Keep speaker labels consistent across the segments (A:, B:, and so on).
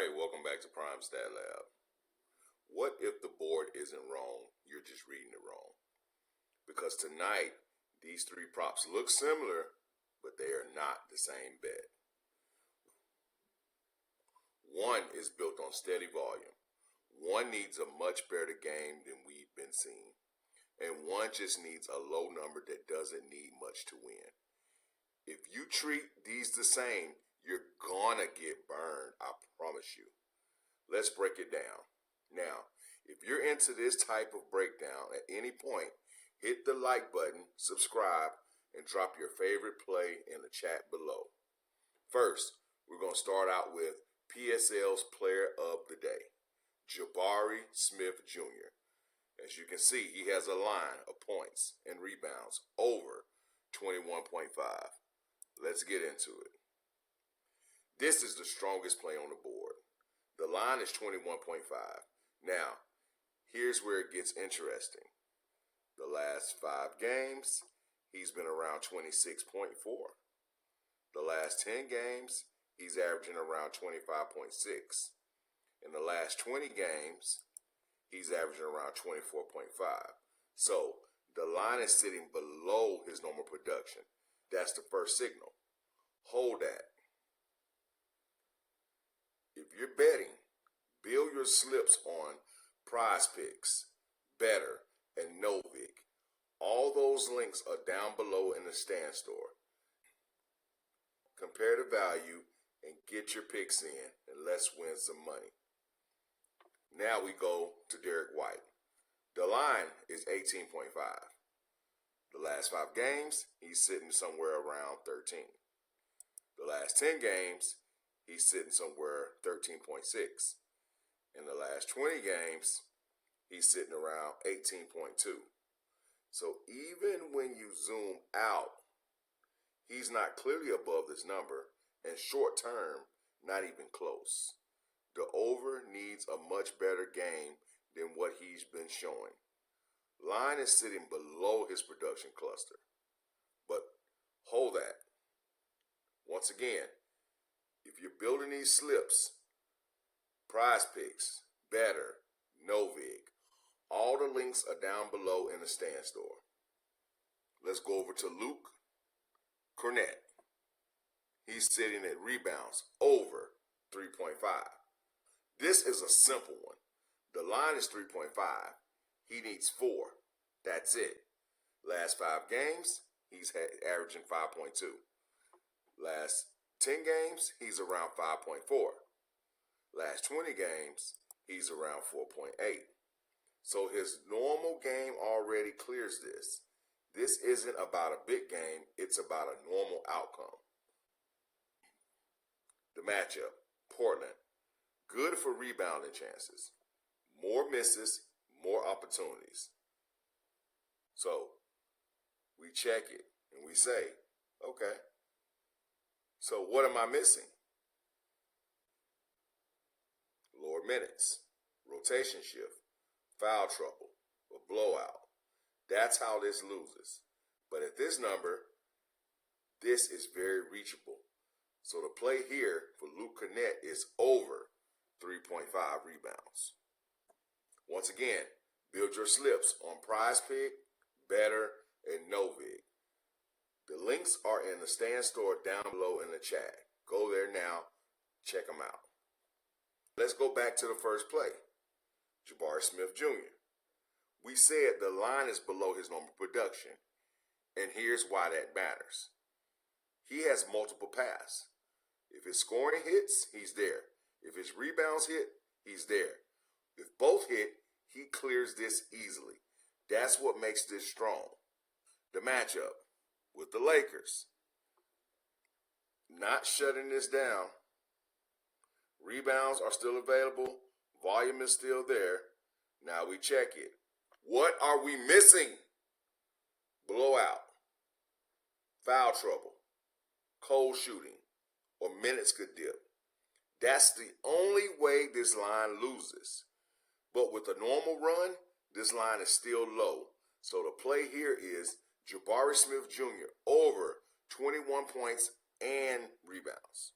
A: Alright, welcome back to Prime Stat Lab. What if the board isn't wrong, you're just reading it wrong? Because tonight, these three props look similar, but they are not the same bet. One is built on steady volume. One needs a much better game than we've been seeing. And one just needs a low number that doesn't need much to win. If you treat these the same, you're gonna get burned, I promise you. Let's break it down. Now, if you're into this type of breakdown at any point, hit the like button, subscribe, and drop your favorite play in the chat below. First, we're going to start out with PSL's player of the day, Jabari Smith Jr. As you can see, he has a line of points and rebounds over 21.5. Let's get into it. This is the strongest play on the board. The line is 21.5. Now, here's where it gets interesting. The last 5 games, he's been around 26.4. The last 10 games, he's averaging around 25.6. In the last 20 games, he's averaging around 24.5. So, the line is sitting below his normal production. That's the first signal. Hold that. If you're betting, build your slips on PrizePicks, BETR, and NOVIG. All those links are down below in the stand store. Compare the value and get your picks in, and let's win some money. Now we go to Derek White. The line is 18.5. The last 5 games, he's sitting somewhere around 13. The last 10 games, he's sitting somewhere 13.6. In the last 20 games, he's sitting around 18.2. So even when you zoom out, he's not clearly above this number, and short term, not even close. The over needs a much better game than what he's been showing. Line is sitting below his production cluster. But hold that. Once again, if you're building these slips, PrizePicks, BETR, NOVIG, all the links are down below in the stand store. Let's go over to Luke Cornett. He's sitting at rebounds over 3.5. This is a simple one. The line is 3.5. He needs 4. That's it. Last 5 games, he's averaging 5.2. Last 10 games, he's around 5.4. Last 20 games, he's around 4.8. So his normal game already clears this. This isn't about a big game, it's about a normal outcome. The matchup, Portland, good for rebounding chances. More misses, more opportunities. So, we check it and we say, okay, so what am I missing? Lower minutes, rotation shift, foul trouble, a blowout. That's how this loses. But at this number, this is very reachable. So the play here for Luke Cornett is over 3.5 rebounds. Once again, build your slips on PrizePicks, BETR, and NOVIG. The links are in the stand store down below in the chat. Go there now, check them out. Let's go back to the first play, Jabari Smith Jr. We said the line is below his normal production, and here's why that matters. He has multiple paths. If his scoring hits, he's there. If his rebounds hit, he's there. If both hit, he clears this easily. That's what makes this strong. The matchup with the Lakers. Not shutting this down. Rebounds are still available. Volume is still there. Now we check it. What are we missing? Blowout, foul trouble, cold shooting, or minutes could dip. That's the only way this line loses. But with a normal run, this line is still low. So the play here is Jabari Smith Jr. over 21 points and rebounds.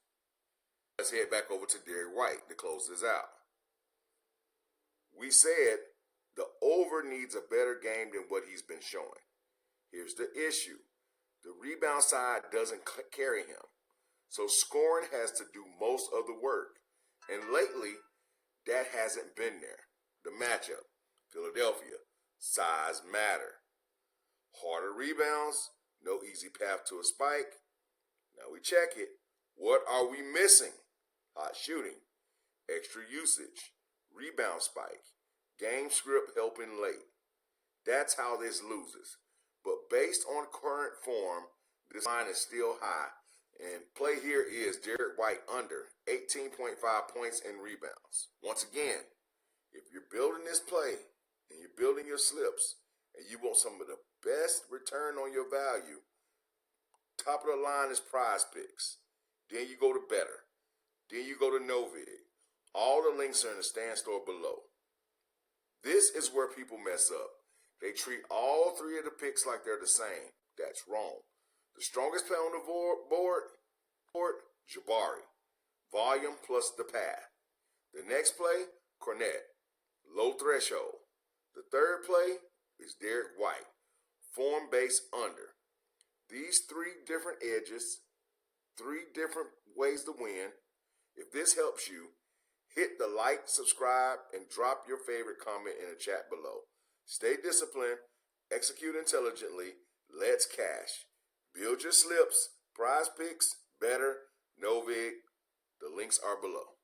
A: Let's head back over to Derek White to close this out. We said the over needs a better game than what he's been showing. Here's the issue. The rebound side doesn't carry him. So scoring has to do most of the work. And lately, that hasn't been there. The matchup, Philadelphia, size matter. Harder rebounds, no easy path to a spike. Now we check it. What are we missing? Hot shooting, extra usage, rebound spike, game script helping late. That's how this loses. But based on current form, this line is still high. And play here is Derek White under 18.5 points and rebounds. Once again, if you're building this play and you're building your slips and you want some of the best return on your value, top of the line is PrizePicks. Then you go to BETR. Then you go to NOVIG. All the links are in the stand store below. This is where people mess up. They treat all three of the picks like they're the same. That's wrong. The strongest play on the board, Jabari. Volume plus the path. The next play, Cornette. Low threshold. The third play is Derek White. Form base under. These three different edges, three different ways to win. If this helps you, hit the like, subscribe, and drop your favorite comment in the chat below. Stay disciplined, execute intelligently, let's cash. Build your slips, PrizePicks, BETR, NOVIG. The links are below.